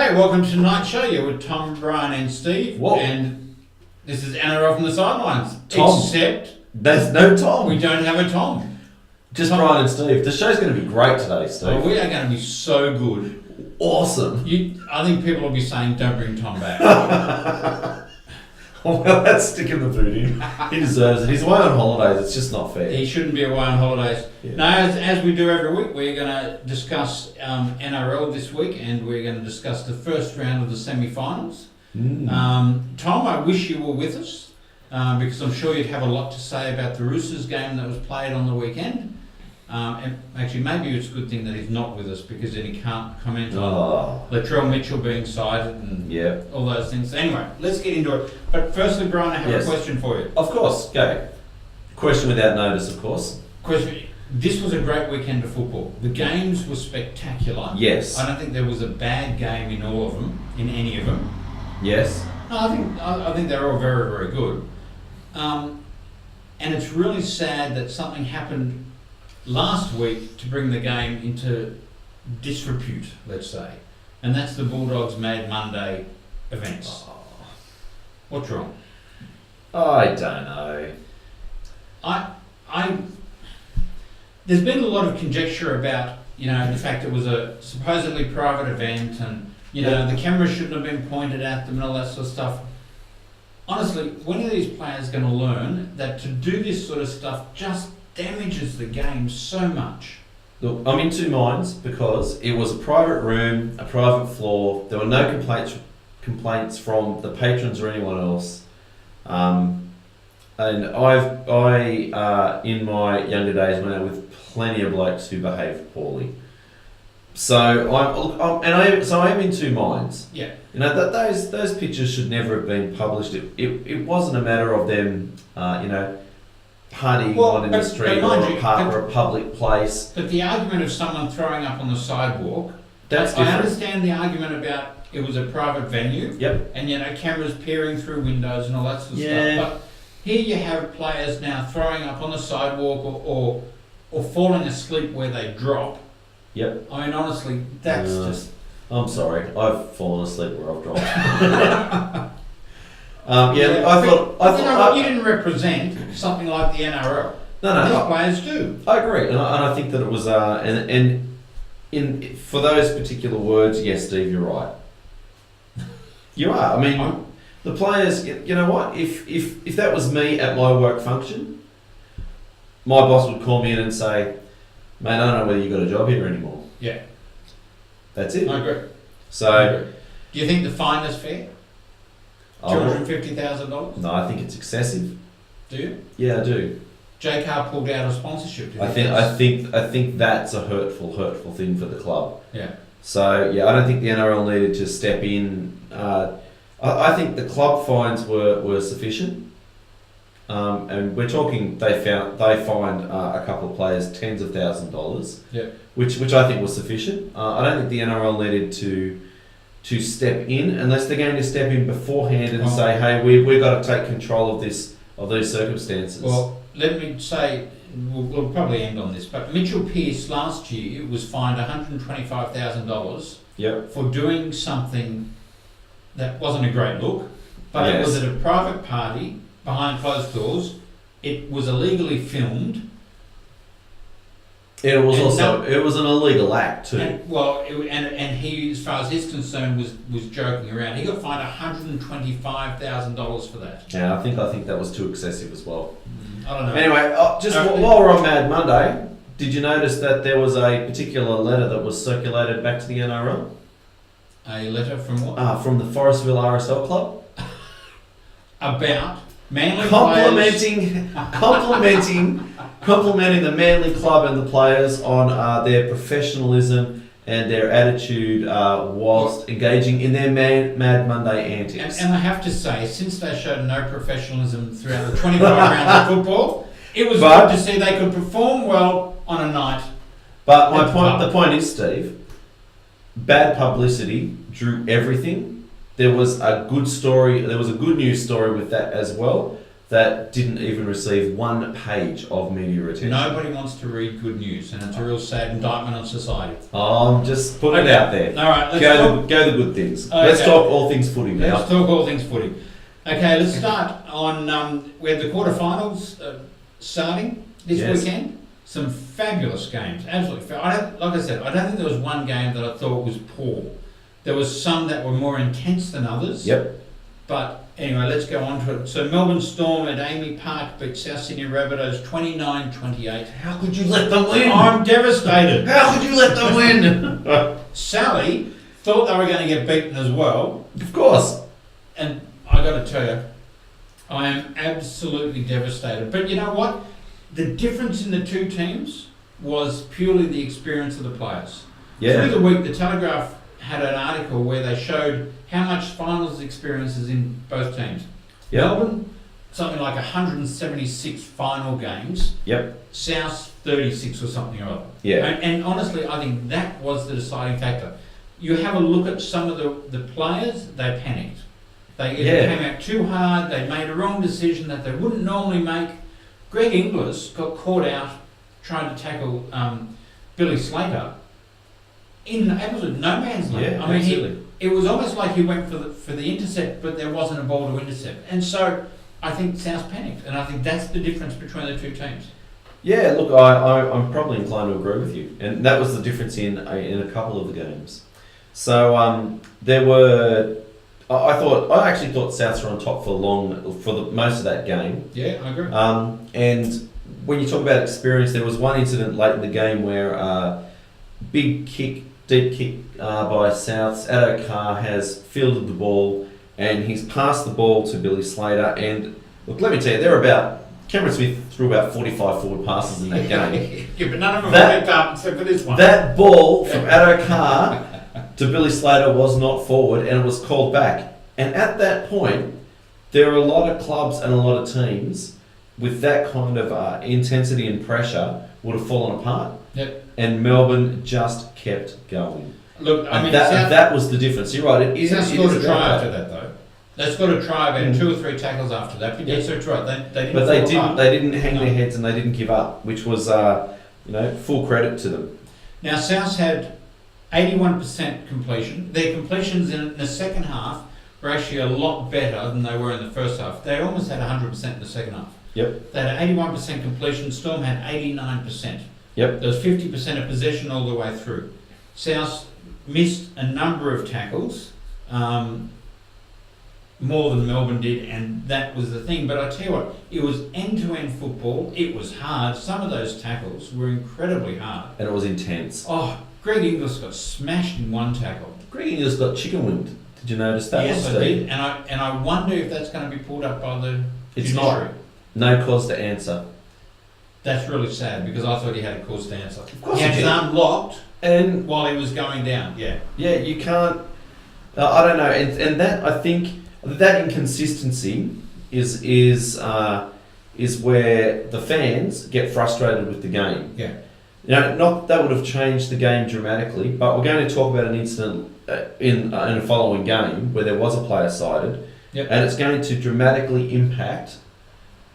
Okay, welcome to tonight's show. You're with Tom, Brian, and Steve. Whoa. And this is NRL from the Sidelines. Tom. Except There's no Tom. we don't have a Tom. Just Brian and Steve. The show's going to be great today, Steve. Well, we are going to be so good. Awesome. I think people will be saying, don't bring Tom back. Well, let's stick him the boot in. He deserves it. He's away on holidays. It's just not fair. He shouldn't be away on holidays. Yeah. No, as we do every week, we're going to discuss NRL this week, and we're going to discuss the first round of the semi-finals. Tom, I wish you were with us, because I'm sure you'd have a lot to say about the Roosters game that was played on the weekend. And actually, maybe it's a good thing that he's not with us, because then he can't comment on Latrell Mitchell being cited and all those things. Anyway, let's get into it. But firstly, Brian, I have a question for you. Of course, go. Question without notice, of course. Question. This was a great weekend of football. The games were spectacular. Yes. I don't think there was a bad game in all of them, in any of them. Yes. No, I think they're all very, very good. And it's really sad that something happened last week to bring the game into disrepute, let's say. And that's the Bulldogs Mad Monday events. What's wrong? I don't know. There's been a lot of conjecture about, the fact it was a supposedly private event and, the cameras shouldn't have been pointed at them and all that sort of stuff. Honestly, when are these players going to learn that to do this sort of stuff just damages the game so much? Look, I'm in two minds because it was a private room, a private floor. There were no complaints from the patrons or anyone else. And I in my younger days went out with plenty of blokes who behaved poorly. So I am in two minds. Yeah. That those pictures should never have been published. It wasn't a matter of them, partying on in the street or a park or a public place. But the argument of someone throwing up on the sidewalk, that's different. I understand the argument about it was a private venue. Yep. And cameras peering through windows and all that sort of stuff. But here you have players now throwing up on the sidewalk or falling asleep where they drop. Yep. I mean, honestly, that's just... I'm sorry, I've fallen asleep where I've dropped. I thought you didn't represent something like the NRL. No, these players do. I agree, and I think that it was for those particular words, yes, Steve, you're right. You are. I mean, the players. You know what? If that was me at my work function, my boss would call me in and say, "Mate, I don't know whether you got a job here anymore." Yeah. That's it. I agree. So, do you think the fine is fair? $250,000? No, I think it's excessive. Do you? Yeah, I do. JCar pulled out of sponsorship. I think that's a hurtful thing for the club. Yeah. So I don't think the NRL needed to step in. I think the club fines were sufficient. And we're talking they fined a couple of players tens of $1,000s. Yeah. Which I think was sufficient. I don't think the NRL needed to step in unless they're going to step in beforehand and say, hey, we've got to take control of these circumstances. Well, let me say, we'll probably end on this, but Mitchell Pearce last year was fined $125,000 for doing something that wasn't a great look, but it was at a private party behind closed doors. It was illegally filmed. It was it was an illegal act too. And he, as far as he's concerned, was joking around. He got fined $125,000 for that. Yeah, I think that was too excessive as well. I don't know. Anyway, while we're on Mad Monday, did you notice that there was a particular letter that was circulated back to the NRL? A letter from what? From the Forestville RSL club. About Manly complimenting the Manly club and the players on their professionalism and their attitude whilst engaging in their Mad Monday antics. And I have to say, since they showed no professionalism throughout the 25 rounds of football, it was good to see they could perform well on a night. But the point is, Steve, bad publicity drew everything. There was a good story. There was a good news story with that as well. that didn't even receive one page of media attention. Nobody wants to read good news, and it's a real sad indictment on society. I'm just putting it out there. All right, go the good things. Okay. Let's talk all things footy now. Let's talk all things footy. Okay, let's start on we have the quarterfinals starting this weekend. Some fabulous games, absolutely. Like I said, I don't think there was one game that I thought was poor. There was some that were more intense than others. Yep. But anyway, let's go on to it. So Melbourne Storm at Amy Park beat South Sydney Rabbitohs 29-28. How could you let them win? I'm devastated. How could you let them win? Sally thought they were going to get beaten as well. Of course. And I got to tell you, I am absolutely devastated. But you know what? The difference in the two teams was purely the experience of the players. Yeah. Through the week, the Telegraph had an article where they showed how much finals experience is in both teams. Yep. Melbourne, something like 176 final games. Yep. South, 36 or something or other. Yeah. And honestly, I think that was the deciding factor. You have a look at some of the players, they panicked. They either came out too hard, they made a wrong decision that they wouldn't normally make. Greg Inglis got caught out trying to tackle Billy Slater in absolute no man's land. Yeah, I mean, absolutely. it was almost like he went for the intercept, but there wasn't a ball to intercept. And so I think South panicked, and I think that's the difference between the two teams. Yeah, look, I'm probably inclined to agree with you, and that was the difference in a couple of the games. So there were. I actually thought Souths were on top for most of that game. Yeah, I agree. And when you talk about experience, there was one incident late in the game where deep kick by Souths. Addo Carr has fielded the ball and he's passed the ball to Billy Slater. And look, let me tell you, Cameron Smith threw about 45 forward passes in that game. Yeah, but none of them picked up except for this one. That ball from Addo Carr to Billy Slater was not forward and it was called back. And at that point, there are a lot of clubs and a lot of teams with that kind of intensity and pressure would have fallen apart. Yep. And Melbourne just kept going. Look, I mean, that was the difference. You're right. South scored a try after that, though. They scored a try about 2 or 3 tackles after that. But yes, that's right. They didn't hang their heads and they didn't give up, which was full credit to them. Now South had 81% completion. Their completions in the second half were actually a lot better than they were in the first half. They almost had 100% in the second half. Yep. They had 81% completion. Storm had 89%. Yep. There was 50% of possession all the way through. South missed a number of tackles, more than Melbourne did, and that was the thing. But I tell you what, it was end-to-end football. It was hard. Some of those tackles were incredibly hard. And it was intense. Oh, Greg Inglis got smashed in one tackle. Greg Inglis got chicken winged. Did you notice that? Yes, I did. And I wonder if that's going to be pulled up by the judiciary. No cause to answer. That's really sad because I thought he had a cause to answer. Of course he had his arm locked and while he was going down. Yeah. Yeah, you can't. I don't know, and that I think that inconsistency is where the fans get frustrated with the game. Yeah. Not that would have changed the game dramatically, but we're going to talk about an incident in a following game where there was a player cited, and it's going to dramatically impact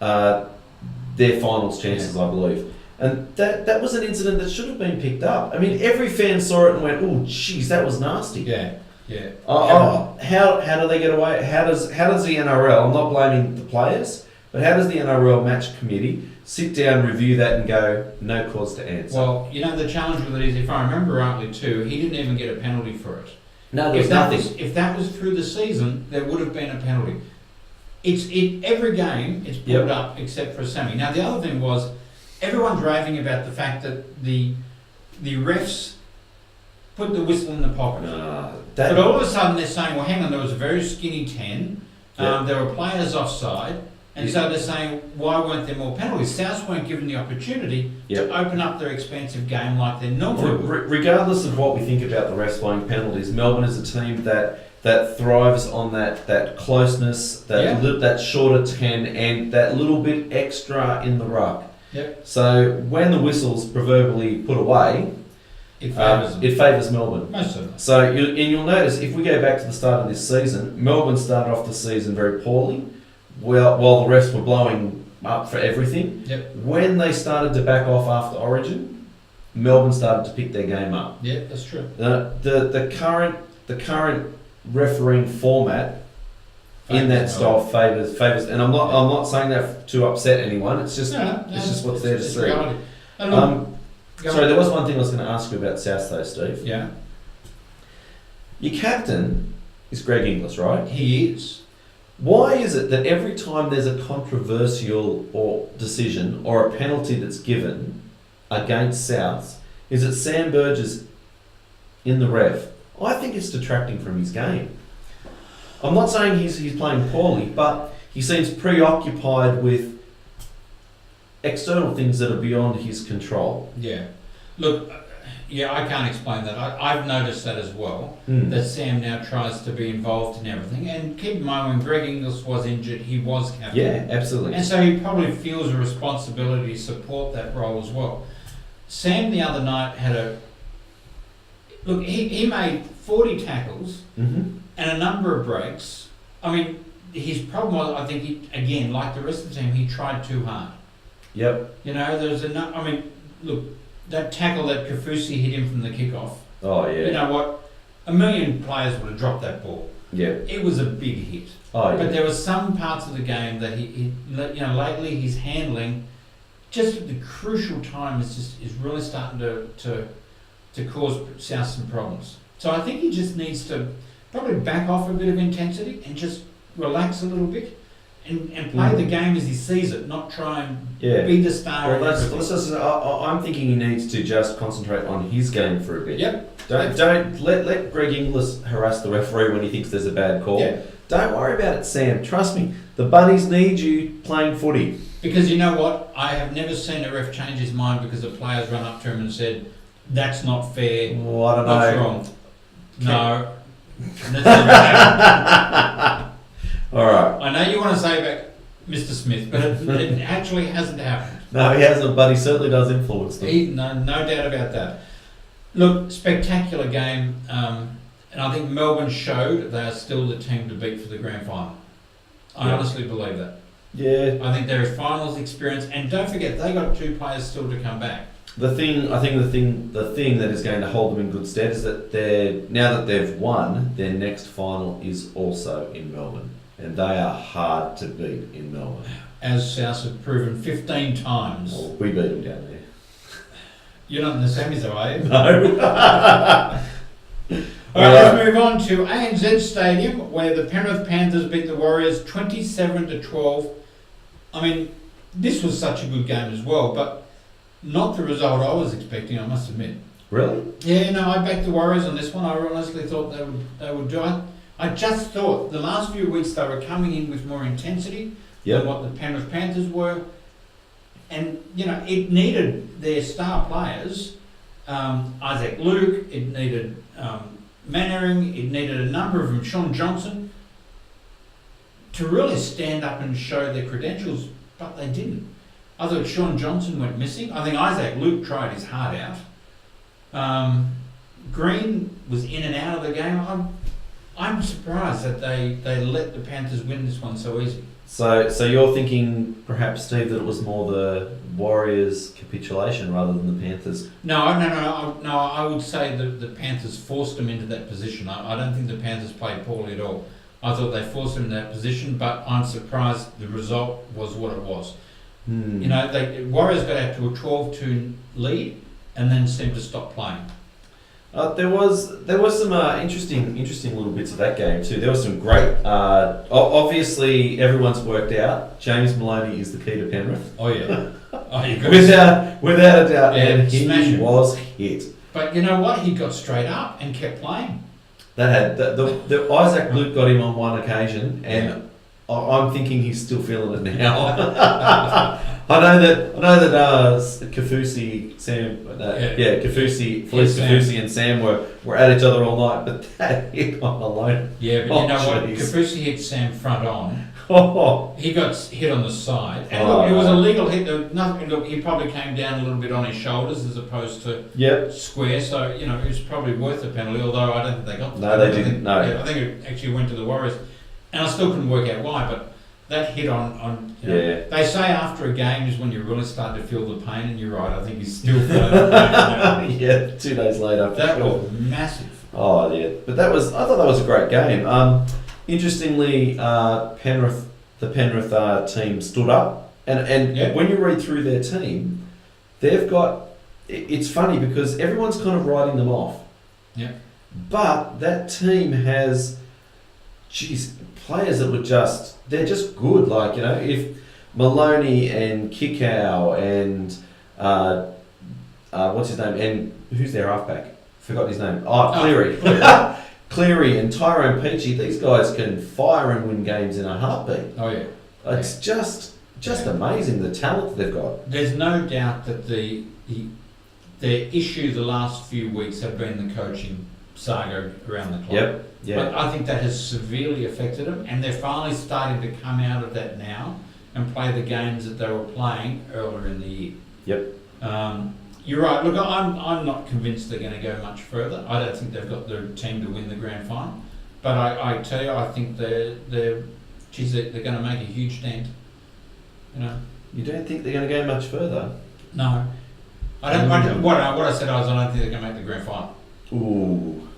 their finals chances, I believe. And that was an incident that should have been picked up. I mean, every fan saw it and went, "Oh, jeez, that was nasty." Yeah, yeah. How do they get away? How does the NRL? I'm not blaming the players, but how does the NRL match committee sit down, review that, and go, "No cause to answer"? Well, the challenge with it is, if I remember rightly too, he didn't even get a penalty for it. No, there was nothing. If that was through the season, there would have been a penalty. Every game it's pulled up except for a semi. Now the other thing was, everyone's raving about the fact that the refs put the whistle in the pocket. But all of a sudden they're saying, well, hang on, there was a very skinny 10. There were players offside. And so they're saying, why weren't there more penalties? Souths weren't given the opportunity to open up their expansive game like they normally would. Regardless of what we think about the refs blowing penalties, Melbourne is a team that thrives on that closeness, that shorter 10, and that little bit extra in the ruck. Yep. So when the whistle's proverbially put away, it favours Melbourne. Most certainly. So you'll notice, if we go back to the start of this season, Melbourne started off the season very poorly, while the refs were blowing up for everything, Yep. when they started to back off after Origin, Melbourne started to pick their game up. Yeah, that's true. The current refereeing format in that style favours, and I'm not saying that to upset anyone. It's just it's just what's there to see. Reality. Sorry, there was one thing I was going to ask you about South though, Steve. Yeah. Your captain is Greg Inglis, right? He is. Why is it that every time there's a controversial or decision or a penalty that's given against Souths, is it Sam Burgess in the ref? I think it's detracting from his game. I'm not saying he's playing poorly, but he seems preoccupied with external things that are beyond his control. Yeah. Look, I can't explain that. I've noticed that as well, that Sam now tries to be involved in everything. And keep in mind, when Greg Inglis was injured, he was captain. Yeah, absolutely. And so he probably feels a responsibility to support that role as well. Sam the other night had he made 40 tackles and a number of breaks. I mean, his problem was, I think, he, again, like the rest of the team, he tried too hard. Yep. You know, look, that tackle that Kafusi hit him from the kickoff. Oh, yeah. You know what? A million players would have dropped that ball. Yeah. It was a big hit. Oh, yeah. But there were some parts of the game that he lately his handling, just at the crucial time, is really starting to cause South some problems. So I think he just needs to probably back off a bit of intensity and just relax a little bit and play the game as he sees it, not try and be the star. Well, I'm thinking he needs to just concentrate on his game for a bit. Yep. Don't let Greg Inglis harass the referee when he thinks there's a bad call. Yeah. Don't worry about it, Sam. Trust me, the Bunnies need you playing footy. Because you know what? I have never seen a ref change his mind because the players run up to him and said, "That's not fair. Well, I don't What's know. wrong?" No. That's never happened. All right. I know you want to say about Mr. Smith, but it actually hasn't happened. No, he hasn't, but he certainly does influence them. No doubt about that. Look, spectacular game, and I think Melbourne showed they are still the team to beat for the grand final. I honestly believe that. Yeah. I think there is finals experience, and don't forget they got 2 players still to come back. The thing that is going to hold them in good stead is that now that they've won, their next final is also in Melbourne, and they are hard to beat in Melbourne. As South have proven 15 times. Well, we beat them down there. You're not in the semis, though, are you? No. All right, let's move on to ANZ Stadium, where the Penrith Panthers beat the Warriors 27-12. I mean, this was such a good game as well, but not the result I was expecting, I must admit. Really? Yeah, no, I backed the Warriors on this one. I honestly thought they would do it. I just thought the last few weeks they were coming in with more intensity than what the Penrith Panthers were. And, it needed their star players, Isaac Luke, it needed Mannering, it needed a number of them, Sean Johnson, to really stand up and show their credentials, but they didn't. I thought Sean Johnson went missing. I think Isaac Luke tried his heart out. Green was in and out of the game. I'm surprised that they let the Panthers win this one so easy. So you're thinking perhaps, Steve, that it was more the Warriors' capitulation rather than the Panthers? No. I would say that the Panthers forced them into that position. I don't think the Panthers played poorly at all. I thought they forced them into that position, but I'm surprised the result was what it was. The Warriors got out to a 12-2 lead and then seemed to stop playing. There was some interesting little bits of that game too. There was some great. Obviously, everyone's worked out. James Maloney is the key to Penrith. Oh yeah, without a doubt, yeah, and he was hit. But you know what? He got straight up and kept playing. That had the Isaac Luke got him on one occasion, and I'm thinking he's still feeling it now. I know that Kafusi, Sam, Kafusi and Sam were at each other all night, but that hit on Maloney. Yeah, but you know what? Kafusi hit Sam front on. He got hit on the side, and look, it was a legal hit. Look, he probably came down a little bit on his shoulders as opposed to square. So it was probably worth a penalty. Although I don't think they got. No, they didn't. No, I think it actually went to the Warriors, and I still couldn't work out why. But that hit on you know, Yeah. they say after a game is when you really start to feel the pain, and you're right, I think he's still feeling the pain. Yeah, 2 days later. for That sure. was massive. Oh yeah, but I thought that was a great game. Interestingly, the Penrith team stood up, and Yeah. when you read through their team, they've got. It's funny because everyone's kind of writing them off. Yeah. But that team has, players that were they're just good. Like, you know, if Maloney and Kikau and what's his name, and who's their halfback? Forgot his name. Cleary. Cleary and Tyrone Peachy, these guys can fire and win games in a heartbeat. Oh yeah. It's just amazing the talent they've got. There's no doubt that the issue the last few weeks have been the coaching saga around the club. Yep. Yeah. But I think that has severely affected them, and they're finally starting to come out of that now and play the games that they were playing earlier in the year. Yep. You're right. Look, I'm not convinced they're going to go much further. I don't think they've got the team to win the grand final. But I tell you, I think they're going to make a huge dent. You know. You don't think they're going to go much further? No. I don't. What I said I don't think they're going to make the grand final. Ooh.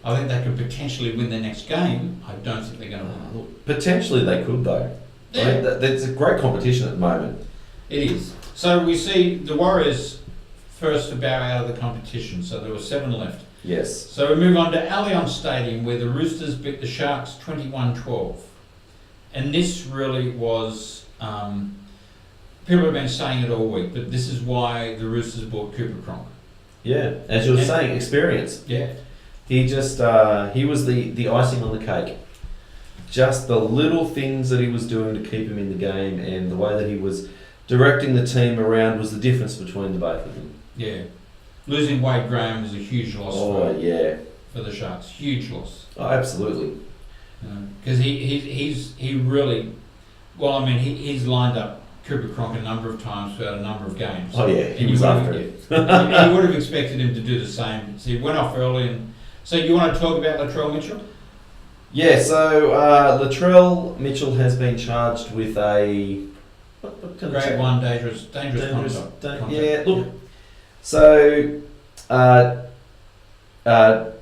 I think they could potentially win their next game. I don't think they're going to win. Look, potentially they could though. Yeah. I mean, it's a great competition at the moment. It is. So we see the Warriors first to bow out of the competition. So there were 7 left. Yes. So we move on to Allianz Stadium, where the Roosters beat the Sharks 21-12. And this really was, people have been saying it all week, but this is why the Roosters bought Cooper Cronk. Yeah, as you were saying, experience. Yeah. He just, he was the icing on the cake. Just the little things that he was doing to keep him in the game, and the way that he was directing the team around was the difference between the both of them. Yeah. Losing Wade Graham was a huge loss for the Sharks. Huge loss. Oh, absolutely. Because he really, well, I mean, he's lined up Cooper Cronk a number of times throughout a number of games. Oh yeah, he was after it. You would have expected him to do the same. So he went off early. And so you want to talk about Latrell Mitchell? Yeah, so Latrell Mitchell has been charged with a what kind of Grade 1 dangerous conduct. Yeah, look. So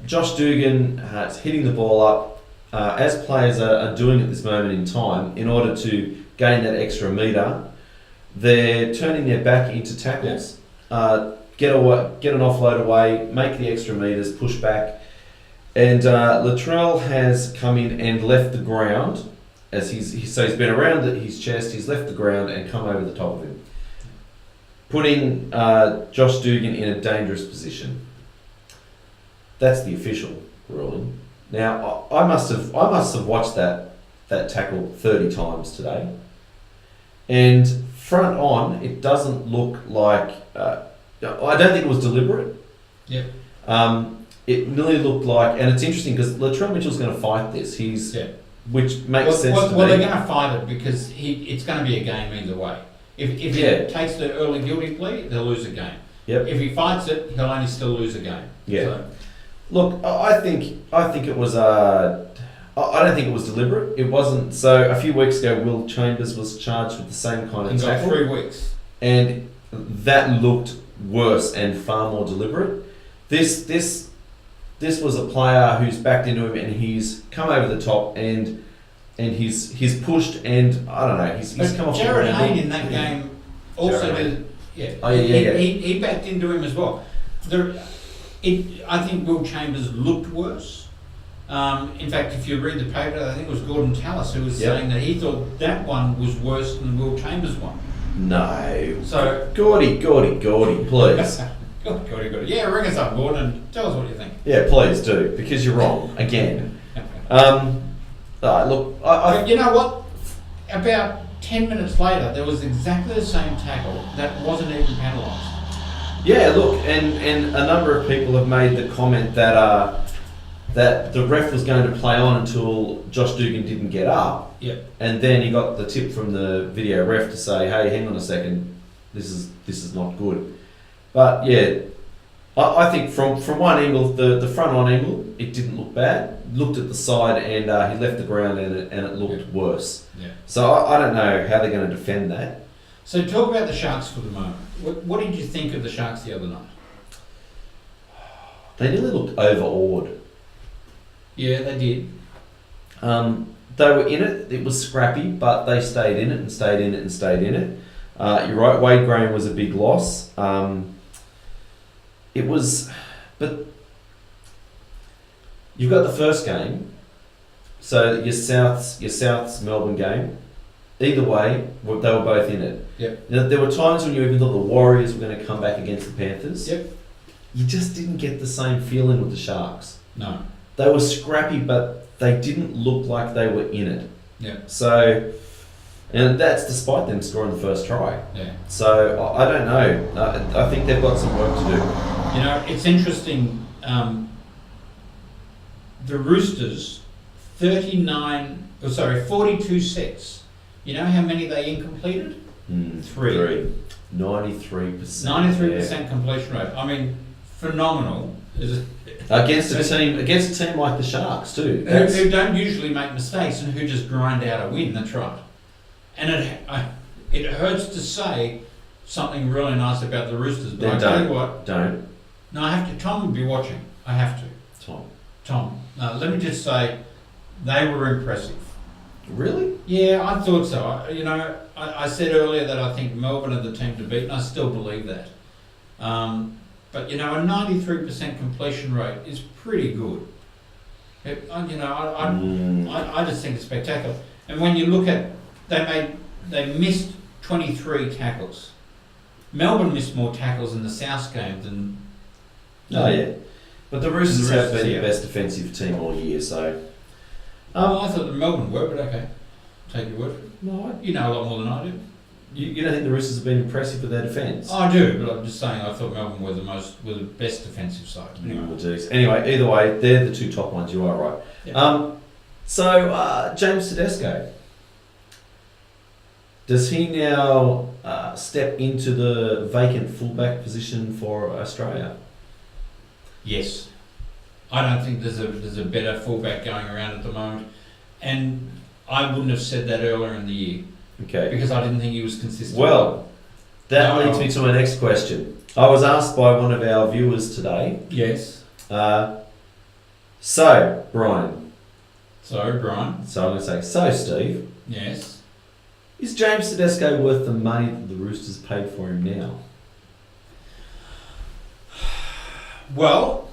Josh Dugan is hitting the ball up, as players are doing at this moment in time, in order to gain that extra metre. They're turning their back into tackles, get an offload away, make the extra metres, push back. And Latrell has come in and left the ground, as he's been around his chest, he's left the ground and come over the top of him, putting Josh Dugan in a dangerous position. That's the official ruling. Now, I must have watched that tackle 30 times today, and front on, it doesn't look like. I don't think it was deliberate. Yeah. It nearly looked like, and it's interesting because Latrell Mitchell's going to fight this. Which makes sense to me. Well, they're going to fight it because it's going to be a game either way. If he takes the early guilty plea, they'll lose a game. Yep. If he fights it, he'll only still lose a game. Yeah. So. Look, I think it was. I don't think it was deliberate. It wasn't. So a few weeks ago, Will Chambers was charged with the same kind of tackle. 3 weeks. And that looked worse and far more deliberate. This was a player who's backed into him and he's come over the top and he's pushed and I don't know, he's come off. Jared Hayne in that game also did. Yeah. Oh yeah. He backed into him as well. I think Will Chambers looked worse. In fact, if you read the paper, I think it was Gordon Tallis who was saying that he thought that one was worse than Will Chambers' one. No. So Gordy, please. Gordy. Yeah, ring us up, Gordon, and tell us what you think. Yeah, please do, because you're wrong again. Look, But you know what? About 10 minutes later, there was exactly the same tackle that wasn't even penalised. Yeah, look, and a number of people have made the comment that that the ref was going to play on until Josh Dugan didn't get up. Yep. And then he got the tip from the video ref to say, "Hey, hang on a second, this is not good." But yeah, I think from one angle, the front on angle, it didn't look bad. Looked at the side and he left the ground and it looked worse. Yeah. So I don't know how they're going to defend that. So talk about the Sharks for the moment. What did you think of the Sharks the other night? They nearly looked overawed. Yeah, they did. They were in it. It was scrappy, but they stayed in it and stayed in it and stayed in it. You're right. Wade Graham was a big loss. It was, but you've got the first game. So your South's Melbourne game. Either way, they were both in it. Yep. Now, there were times when you even thought the Warriors were going to come back against the Panthers. Yep. You just didn't get the same feeling with the Sharks. No. They were scrappy, but they didn't look like they were in it. Yeah. So, and that's despite them scoring the first try. Yeah. So I don't know. I think they've got some work to do. You know, it's interesting. The Roosters, 42 sets. You know how many they incompleted? 3. 93%. 93% completion rate. I mean, phenomenal. Against a team like the Sharks too. Who don't usually make mistakes and who just grind out a win. That's right. And it hurts to say something really nice about the Roosters, but I tell you what. Don't. No, I have to. Tom would be watching. I have to. Tom. Let me just say, they were impressive. Really? Yeah, I thought so. I said earlier that I think Melbourne are the team to beat, and I still believe that. But a 93% completion rate is pretty good. I just think it's spectacular. And when you look at, they missed 23 tackles. Melbourne missed more tackles in the South game than. Oh yeah, but the Roosters have been the best defensive team all year. So. I thought the Melbourne were, but okay. Take your word for it. No, you know a lot more than I do. You don't think the Roosters have been impressive with their defence? I do, but I'm just saying I thought Melbourne were the best defensive side. Anyway, either way, they're the two top ones. You are right. Yep. So James Tedesco, does he now step into the vacant fullback position for Australia? Yes. I don't think there's a better fullback going around at the moment, and I wouldn't have said that earlier in the year. Okay. Because I didn't think he was consistent. Well, that leads me to my next question. I was asked by one of our viewers today. Yes. So Brian. So I'm going to say, so Steve. Yes. Is James Tedesco worth the money that the Roosters paid for him now? Well.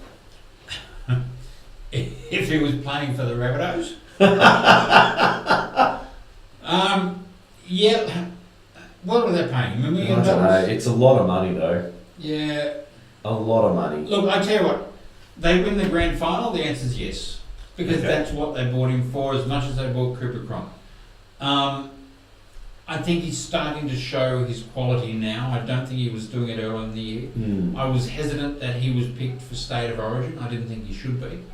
If he was playing for the Rabbitohs, yeah. What were they paying? $1 million? I don't know. It's a lot of money, though. Yeah. A lot of money. Look, I tell you what. They win the grand final. The answer is yes, because that's what they bought him for, as much as they bought Cooper Cronk. I think he's starting to show his quality now. I don't think he was doing it earlier in the year. I was hesitant that he was picked for State of Origin. I didn't think he should be.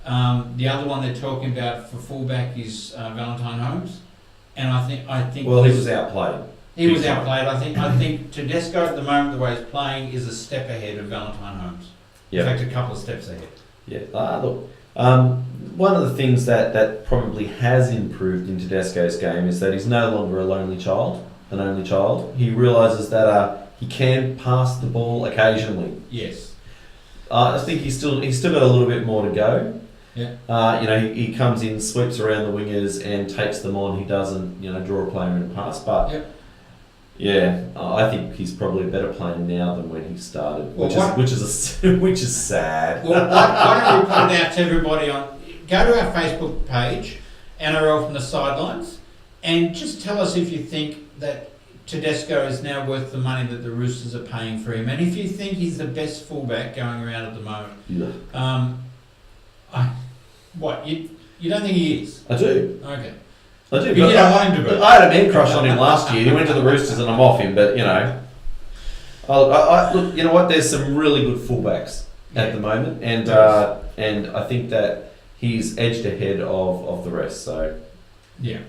The other one they're talking about for fullback is Valentine Holmes, and I think. Well, he was outplayed. He was outplayed. I think Tedesco at the moment, the way he's playing, is a step ahead of Valentine Holmes. In fact, a couple of steps ahead. Yeah. Look. One of the things that probably has improved in Tedesco's game is that he's no longer an only child. He realises that he can pass the ball occasionally. Yes. I think he's still got a little bit more to go. Yeah. He comes in, sweeps around the wingers, and takes them on. He doesn't, draw a player in a pass. But I think he's probably a better player now than when he started, which is sad. Well, why don't we put it out to everybody go to our Facebook page, NRL from the Sidelines, and just tell us if you think that Tedesco is now worth the money that the Roosters are paying for him, and if you think he's the best fullback going around at the moment. You don't think he is? I do. Okay. I do. But you don't want him to be. I had a man crush on him last year. He went to the Roosters and I'm off him, but look, you know what? There's some really good fullbacks at the moment, and I think that he's edged ahead of the rest. So there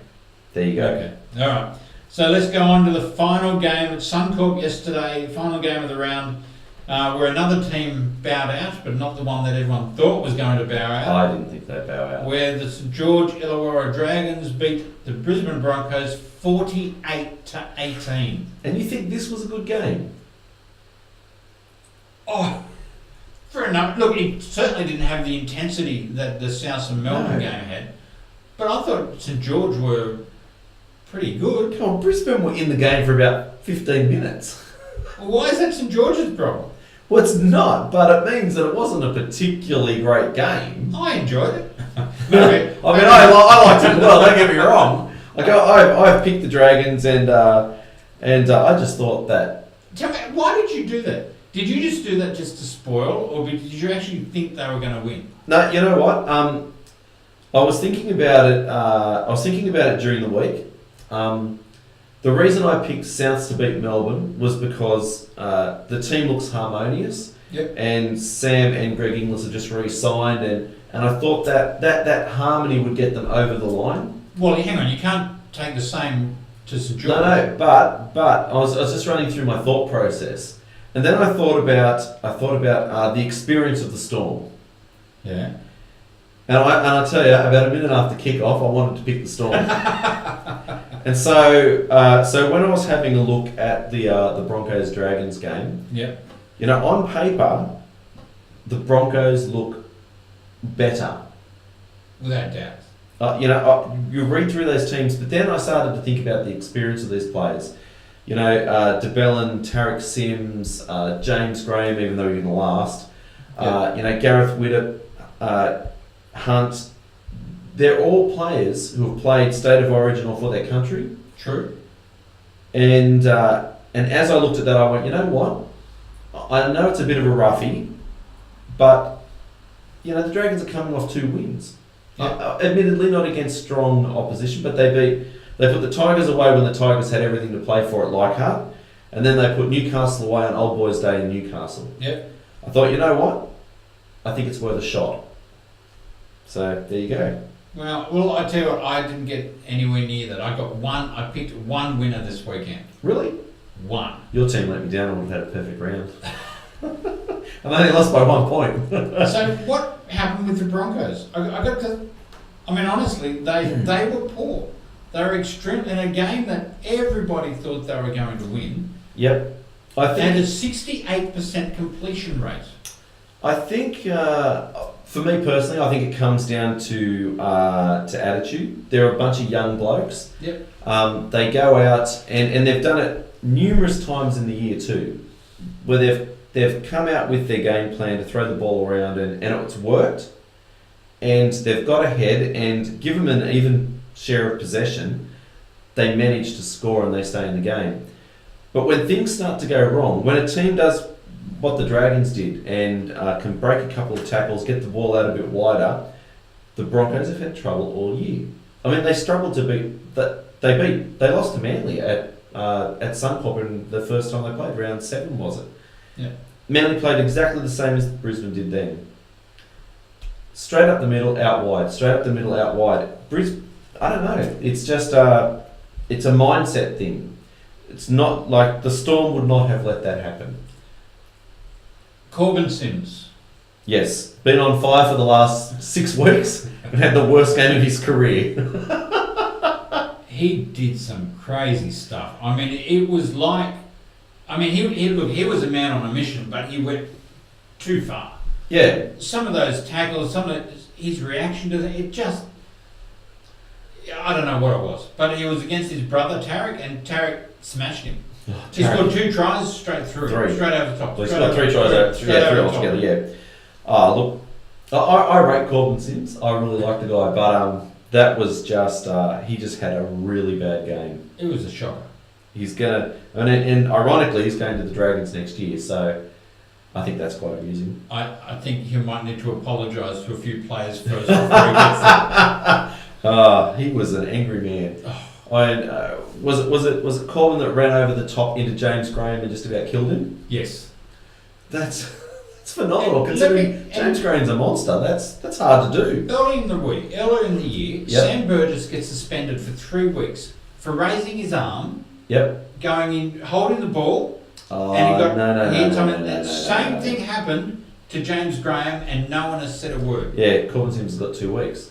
you go. Okay. All right. So let's go on to the final game at Suncorp yesterday. Final game of the round. where another team bowed out, but not the one that everyone thought was going to bow out. I didn't think they'd bow out. Where the St George Illawarra Dragons beat the Brisbane Broncos 48-18. And you think this was a good game? Oh, fair enough. Look, it certainly didn't have the intensity that the South and Melbourne game had, but I thought St George were pretty good. Come on, Brisbane were in the game for about 15 minutes. Well, why is that St George's problem? Well, it's not, but it means that it wasn't a particularly great game. I enjoyed it. I liked it well, don't get me wrong. Like, I've picked the Dragons and I just thought that... Tell me, why did you do that? Did you just do that just to spoil, or did you actually think they were going to win? No, you know what? I was thinking about it. During the week. The reason I picked Souths to beat Melbourne was because the team looks harmonious. Yep. And Sam and Greg Inglis have just re-signed, and I thought that harmony would get them over the line. Well, hang on, you can't take the same to St George. No, but I was just running through my thought process, and then I thought about the experience of the Storm. Yeah. And I tell you, about a minute after kick-off, I wanted to pick the Storm. And so when I was having a look at the Broncos Dragons game, yeah, you know, on paper, the Broncos look better. Without doubt. You read through those teams, but then I started to think about the experience of these players. You know, DeBellin, Tarek Sims, James Graham, even though he didn't last. Yeah. Gareth Widdop, Hunt. They're all players who have played State of Origin or for their country. True. And as I looked at that, I went, you know what? I know it's a bit of a roughie, but you know the Dragons are coming off 2 wins. Yeah. Admittedly, not against strong opposition, but they put the Tigers away when the Tigers had everything to play for at Leichhardt, and then they put Newcastle away on Old Boys Day in Newcastle. Yep. I thought, you know what? I think it's worth a shot. So there you go. Well, I tell you what, I didn't get anywhere near that. I picked one winner this weekend. Really? One. Your team let me down. I would have had a perfect round. And they only lost by 1 point. So what happened with the Broncos? Honestly, they were poor. They were extreme in a game that everybody thought they were going to win. Yep. And a 68% completion rate. I think, for me personally, I think it comes down to attitude. They're a bunch of young blokes. Yep. They go out and they've done it numerous times in the year too, where they've come out with their game plan to throw the ball around and it's worked, and they've got ahead, and give them an even share of possession, they manage to score and they stay in the game. But when things start to go wrong, when a team does what the Dragons did and can break a couple of tackles, get the ball out a bit wider, the Broncos have had trouble all year. I mean, they struggled to beat that. They lost to Manly at Suncorp in the first time they played, round 7 was it? Yeah. Manly played exactly the same as Brisbane did then. Straight up the middle, out wide. Straight up the middle, out wide. Brisbane, I don't know. It's just it's a mindset thing. It's not like the Storm would not have let that happen. Corbin Sims. Yes, been on fire for the last 6 weeks and had the worst game of his career. He did some crazy stuff. I mean, it was like, he was a man on a mission, but he went too far. Yeah. Some of those tackles, his reaction to that, I don't know what it was, but he was against his brother Tarek, and Tarek smashed him. He scored 2 tries straight through, straight over the top. Well, he scored 3 tries three altogether. Yeah. Look, I rate Corbin Sims. I really like the guy, but that was just he just had a really bad game. It was a shocker. He's gonna, and ironically, he's going to the Dragons next year, so I think that's quite amusing. I think he might need to apologise to a few players first before he gets there. He was an angry man. Was it Corbin that ran over the top into James Graham and just about killed him? Yes. That's phenomenal, considering James Graham's a monster. That's hard to do. Early in the year, Yep. Sam Burgess gets suspended for 3 weeks for raising his arm, Yep. going in, holding the ball, Oh, And he got no, hits on it. no, Same thing happened to James Graham, and no one has said a word. Yeah, Corbin Sims got 2 weeks.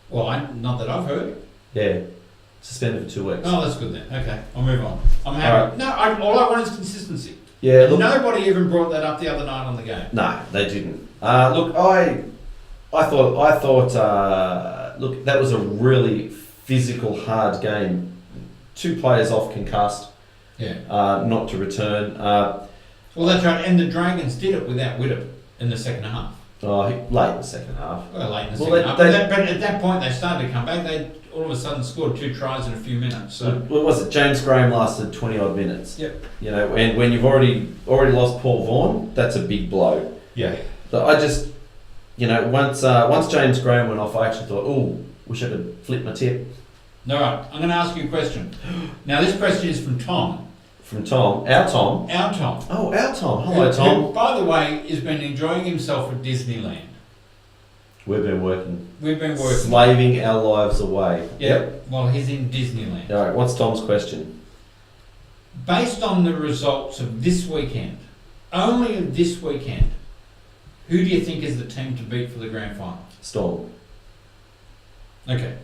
Well, not that I've heard. Yeah, suspended for 2 weeks. Oh, that's good then. Okay, I'll move on. I'm happy. Alright. No, all I want is consistency. Yeah, look, Nobody even brought that up the other night on the game. no, they didn't. Look, I thought, look, that was a really physical, hard game. 2 players off concussed, Yeah. not to return. Well, that's right. And the Dragons did it without Widdop in the second half. Late in the second half. Well, late in the Well, second half. But at that point, they started to come back. They all of a sudden scored 2 tries in a few minutes. So What was it? James Graham lasted 20 odd minutes. Yep. You know, and when you've already lost Paul Vaughan, that's a big blow. yeah. So I just, you know, once James Graham went off, I actually thought, oh, wish I could flip my tip. All right. I'm going to ask you a question. Now, this question is from Tom. From Tom, our Tom. Our Tom. Oh, our Tom. Hello, Who, Tom. by the way, has been enjoying himself at Disneyland. We've been working. We've been working. Slaving our lives away. Yep. Well, he's in Disneyland. All right, what's Tom's question? Based on the results of this weekend, only of this weekend, who do you think is the team to beat for the grand final? Storm. Okay.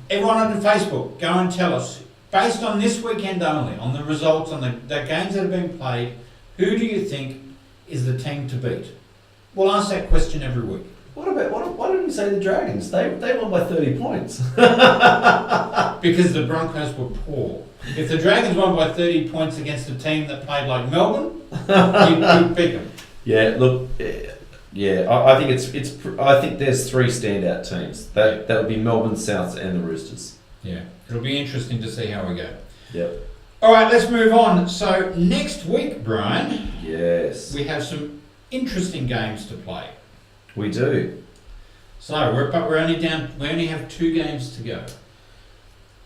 Everyone on Facebook, go and tell us, based on this weekend only, on the results, on the games that have been played, who do you think is the team to beat? We'll ask that question every week. Why didn't we say the Dragons? They won by 30 points. Because the Broncos were poor. If the Dragons won by 30 points against a team that played like Melbourne, you'd pick them. Yeah, look, yeah, I think I think there's 3 standout teams. That would be Melbourne, Souths, and the Roosters. Yeah, it'll be interesting to see how we go. Yep. All right, let's move on. So next week, Brian, Yes, we have some interesting games to play. we do. So we only have 2 games to go.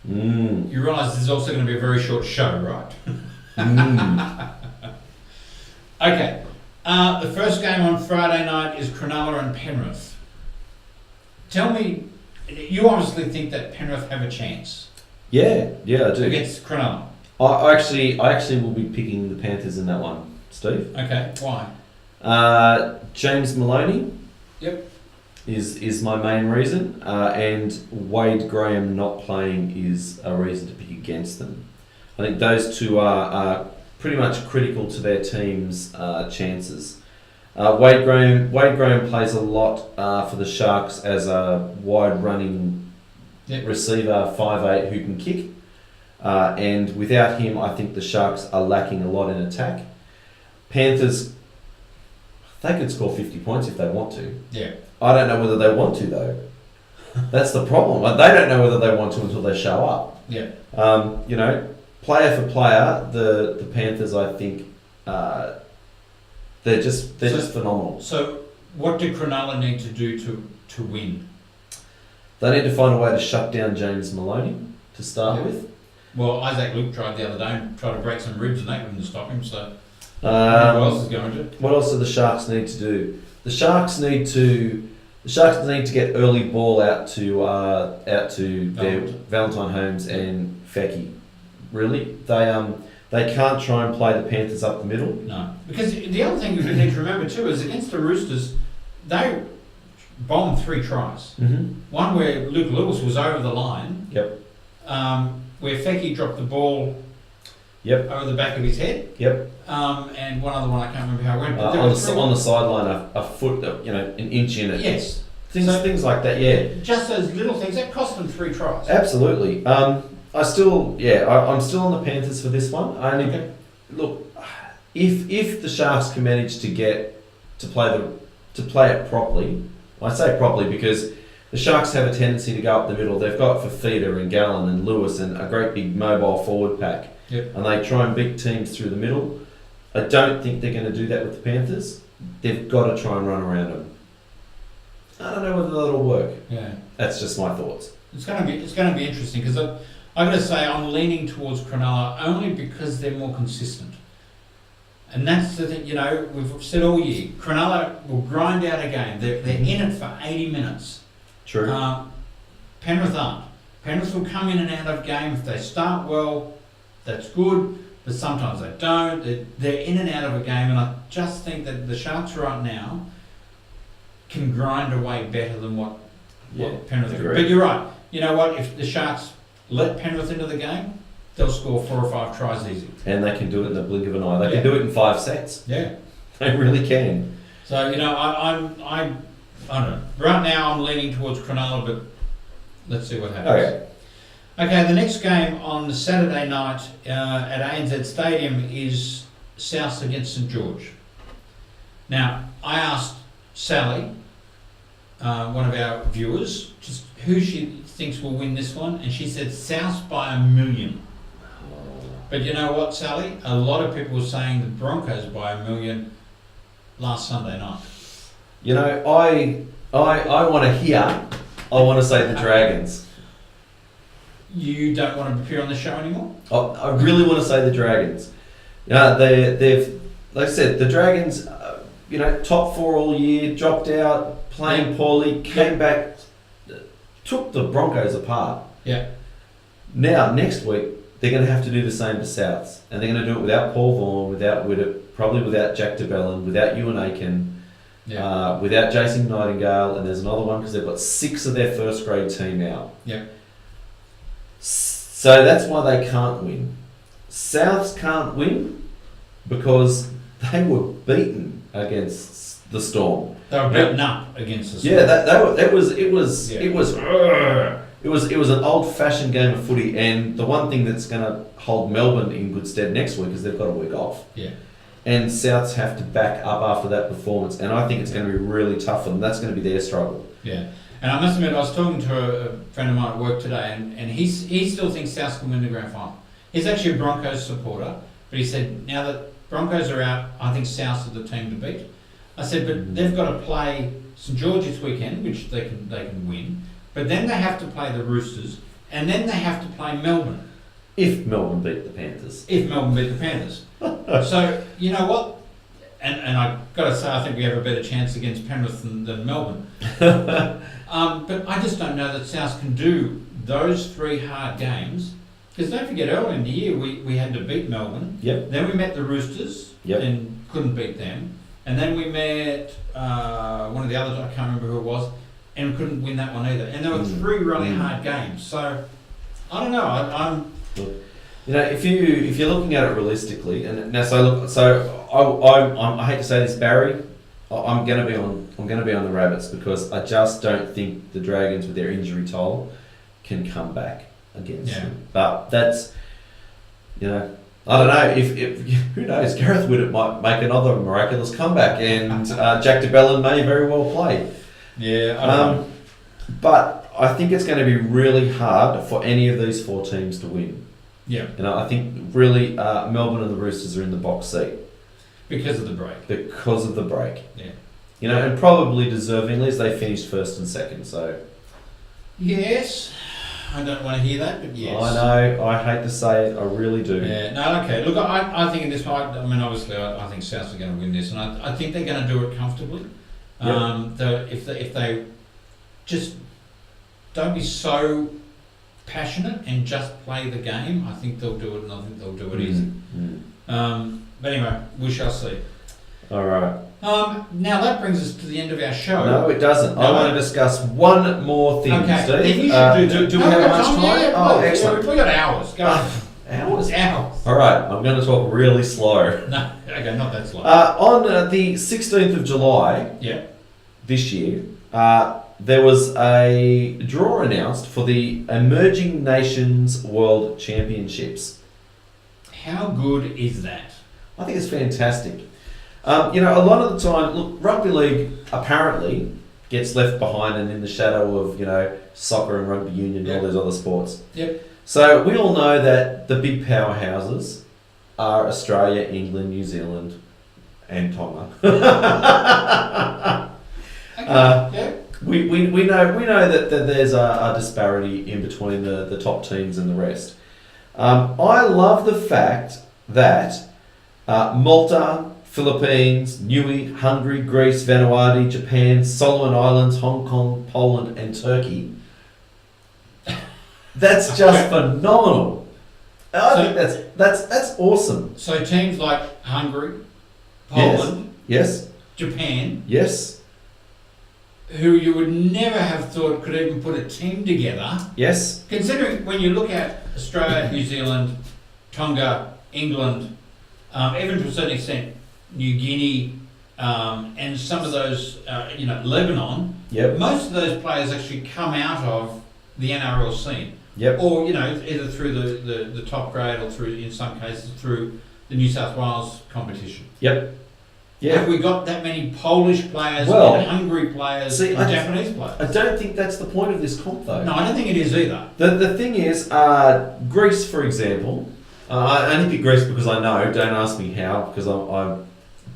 Mm. You realise this is also going to be a very short show, right? Mm. Okay. The first game on Friday night is Cronulla and Penrith. Tell me, you obviously think that Penrith have a chance Yeah, I do. against Cronulla. I actually will be picking the Panthers in that one, Steve. Okay, why? James Maloney. Yep. Is my main reason, and Wade Graham not playing is a reason to pick against them. I think those 2 are pretty much critical to their team's chances. Wade Graham plays a lot for the Sharks as a wide running receiver, 5'8", who can kick. And without him, I think the Sharks are lacking a lot in attack. Panthers, they could score 50 points if they want to. Yeah. I don't know whether they want to, though. That's the problem. Like, they don't know whether they want to until they show up. Yeah. You know, player for player, the Panthers, I think, they're just phenomenal. So what do Cronulla need to do to win? They need to find a way to shut down James Maloney to start with. Well, Isaac Luke tried the other day and tried to break some ribs and they couldn't stop him, so who Um, else is going to? What else do the Sharks need to do? The Sharks need to get early ball out to their Valentine Holmes and Fecky. Really, they can't try and play the Panthers up the middle. No, because the other thing you need to remember too is against the Roosters, they bombed 3 tries. Mm-hmm. One where Luke Lewis was over the line. Yep. Where Fecky dropped the ball. Yep. Over the back of his head. Yep. And one other one I can't remember how it went. But on the sideline, a foot, an inch in it. Yes. Things like that. Yeah. Just those little things that cost them 3 tries. Absolutely. I'm still on the Panthers for this one. Look, if the Sharks can manage to play it properly, I say properly because the Sharks have a tendency to go up the middle. They've got Fafita and Gallen and Lewis and a great big mobile forward pack. Yep. And they try and beat teams through the middle. I don't think they're going to do that with the Panthers. They've got to try and run around them. I don't know whether that'll work. Yeah. That's just my thoughts. It's going to be interesting because I'm going to say I'm leaning towards Cronulla only because they're more consistent. And that's the thing, we've said all year, Cronulla will grind out a game. They're in it for 80 minutes. True. Penrith aren't. Penrith will come in and out of game. If they start well, that's good. but sometimes they don't. They're in and out of a game, and I just think that the Sharks right now can grind away better than what Penrith do. But you're right. You know what? If the Sharks let Penrith into the game, they'll score 4 or 5 tries easy. And they can do it in the blink of an eye. They can do it in 5 sets. Yeah. They really can. So, you know, I don't know. Right now I'm leaning towards Cronulla, but let's see what happens. Okay, the next game on the Saturday night at ANZ Stadium is South against St George. Now, I asked Sally, one of our viewers, just who she thinks will win this one, and she said South by 1 million. But you know what, Sally? A lot of people were saying the Broncos by 1 million last Sunday night. You know, I want to say the Dragons. You don't want to appear on the show anymore? I really want to say the Dragons. You know, they've, like I said, the Dragons, you know, top 4 all year, dropped out, playing poorly, came back, took the Broncos apart. Yeah. Now, next week, they're going to have to do the same to Souths. And they're going to do it without Paul Vaughan, without Widdop, probably without Jack DeBellin, without Ewan Aiken, without Jason Nightingale, and there's another one because they've got 6 of their first grade team out. Yeah. So that's why they can't win. Souths can't win because they were beaten against the Storm. They were beaten up against the Storm. Yeah, it was an old-fashioned game of footy, and the one thing that's going to hold Melbourne in good stead next week is they've got a week off. Yeah. And Souths have to back up after that performance, and I think it's going to be really tough for them. That's going to be their struggle. Yeah. And I must admit, I was talking to a friend of mine at work today, and he still thinks Souths can win the grand final. He's actually a Broncos supporter, but he said now that Broncos are out, I think Souths are the team to beat. I said, but they've got to play St George this weekend, which they can win, but then they have to play the Roosters, and then they have to play Melbourne. If Melbourne beat the Panthers. So, you know what? And I've got to say, I think we have a better chance against Penrith than Melbourne. But I just don't know that South can do those 3 hard games. Because don't forget, early in the year, we had to beat Melbourne. Yep. Then we met the Roosters and couldn't beat them. And then we met one of the others, I can't remember who it was, and couldn't win that one either. And there were 3 really hard games. So, I don't know. You know, if you're looking at it realistically, and now I hate to say this, Barry, I'm going to be on the Rabbits because I just don't think the Dragons with their injury toll can come back against them. But that's, you know, I don't know if who knows, Gareth Widdop might make another miraculous comeback, and Jack DeBellin may very well play. Yeah. I don't know. But I think it's going to be really hard for any of these 4 teams to win. Yeah. You know, I think really Melbourne and the Roosters are in the box seat. Because of the break. Yeah. You know, and probably deservingly as they finished first and second, so. Yes. I don't want to hear that, but yes. I know, I hate to say it, I really do. Yeah, no, okay. Look, I think in this one, I mean, obviously, I think Souths are going to win this, and I think they're going to do it comfortably. If they just don't be so passionate and just play the game, I think they'll do it, and I think they'll do it easy. But anyway, we shall see. All right. Now that brings us to the end of our show. No, it doesn't. No, I want to discuss one more thing, okay. Steve. Then you should do we have much time? Yeah, excellent. We've got hours. Go on. Hours? Hours. All right, I'm going to talk really slow. No, okay, not that slow. On the 16th of July this year, there was a draw announced for the Emerging Nations World Championships. How good is that? I think it's fantastic. You know, a lot of the time, look, rugby league apparently gets left behind and in the shadow of, you know, soccer and rugby union and all those other sports. Yep. So we all know that the big powerhouses are Australia, England, New Zealand, and Tonga. We know that there's a disparity in between the top teams and the rest. I love the fact that Malta, Philippines, Niue, Hungary, Greece, Vanuatu, Japan, Solomon Islands, Hong Kong, Poland, and Turkey. That's just phenomenal. I think that's awesome. So teams like Hungary, Poland, Yes. Japan, Yes. who you would never have thought could even put a team together, Yes. considering when you look at Australia, New Zealand, Tonga, England, even to a certain extent, New Guinea, and some of those, Lebanon, Yep. most of those players actually come out of the NRL scene. Yep. Or, either through the top grade or through, in some cases, through the New South Wales competition. Yep. Yeah. Have we got that many Polish players, Well, and Hungary players, and Japanese players? I don't think that's the point of this comp, though. No, I don't think it is either. The thing is, Greece, for example, I only pick Greece because I know, don't ask me how, because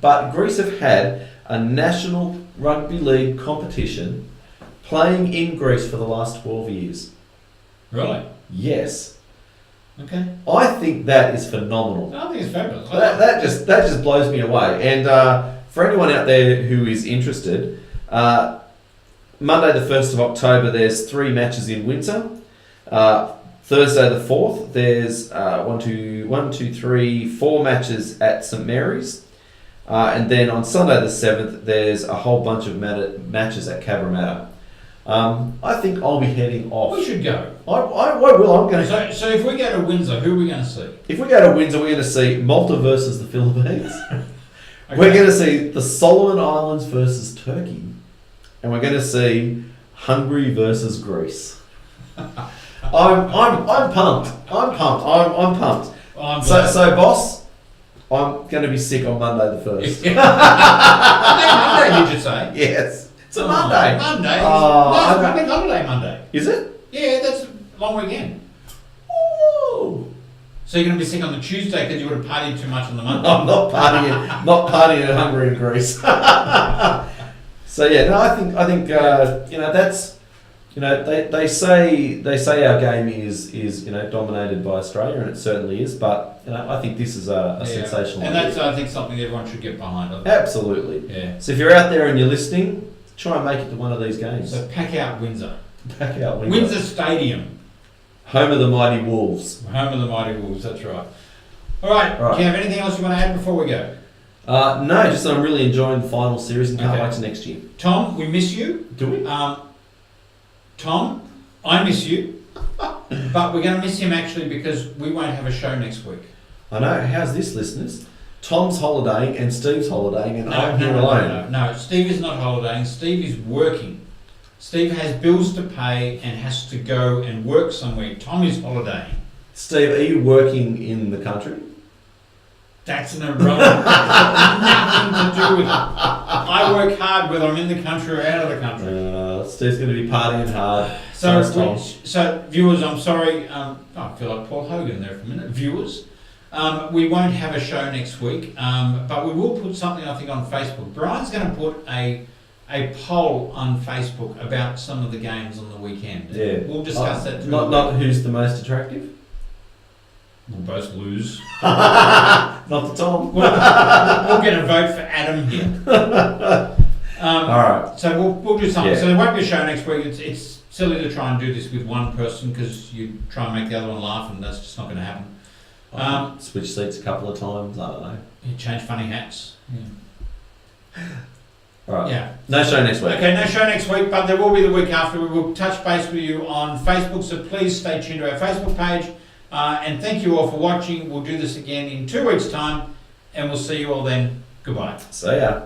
but Greece have had a national rugby league competition playing in Greece for the last 12 years. Really? Yes. Okay. I think that is phenomenal. I think it's fabulous. That just blows me away. And for anyone out there who is interested, Monday the 1st of October, there's 3 matches in Windsor. Thursday the 4th, there's 4 matches at St Mary's. And then on Sunday the 7th, there's a whole bunch of matches at Cabramatta. I think I'll be heading off. We should go. I will. I'm going to. So if we go to Windsor, who are we going to see? If we go to Windsor, we're going to see Malta versus the Philippines. Okay. We're going to see the Solomon Islands versus Turkey, and we're going to see Hungary versus Greece. I'm pumped. I'm pumped. I'm So boss, I'm going to be sick on Monday the 1st. Monday, did you say? Yes. It's a Monday. Monday? Oh, No, it's public holiday Monday. Is it? Yeah, that's a long weekend. Ooh. So you're going to be sick on the Tuesday because you would have partied too much on the Monday? I'm not partying in Hungary and Greece. So yeah, no, I think that's, they say our game is dominated by Australia, and it certainly is. But I think this is a sensational. And that's I think something everyone should get behind. Absolutely. Yeah. So if you're out there and you're listening, try and make it to one of these games. So pack out Windsor. Pack out Windsor. Windsor Stadium. Home of the mighty Wolves. Home of the mighty Wolves. That's right. All right. Do you have anything else you want to add before we go? No, just that I'm really enjoying the final series and can't wait to next year. Tom, we miss you. Do we? Tom, I miss you, but we're going to miss him actually because we won't have a show next week. I know. How's this, listeners? Tom's holidaying and Steve's holidaying, and I'm here alone. No, Steve is not holidaying. Steve is working. Steve has bills to pay and has to go and work somewhere. Tom is holidaying. Steve, are you working in the country? That's an irrelevant. Nothing to do with it. I work hard whether I'm in the country or out of the country. Steve's going to be partying hard. So viewers, I'm sorry. I feel like Paul Hogan there for a minute. Viewers, we won't have a show next week, but we will put something, I think, on Facebook. Brian's going to put a poll on Facebook about some of the games on the weekend. Yeah. We'll discuss that. Not who's the most attractive? We'll both lose. Not the Tom. We'll get a vote for Adam here. All right. So we'll do something. Yeah. So there won't be a show next week. It's silly to try and do this with one person because you try and make the other one laugh, and that's just not going to happen. Switch seats a couple of times. I don't know. You change funny hats. Yeah. All right. Yeah. No show next week. Okay, no show next week, but there will be the week after. We will touch base with you on Facebook, so please stay tuned to our Facebook page. And thank you all for watching. We'll do this again in 2 weeks' time, and we'll see you all then. Goodbye. See ya.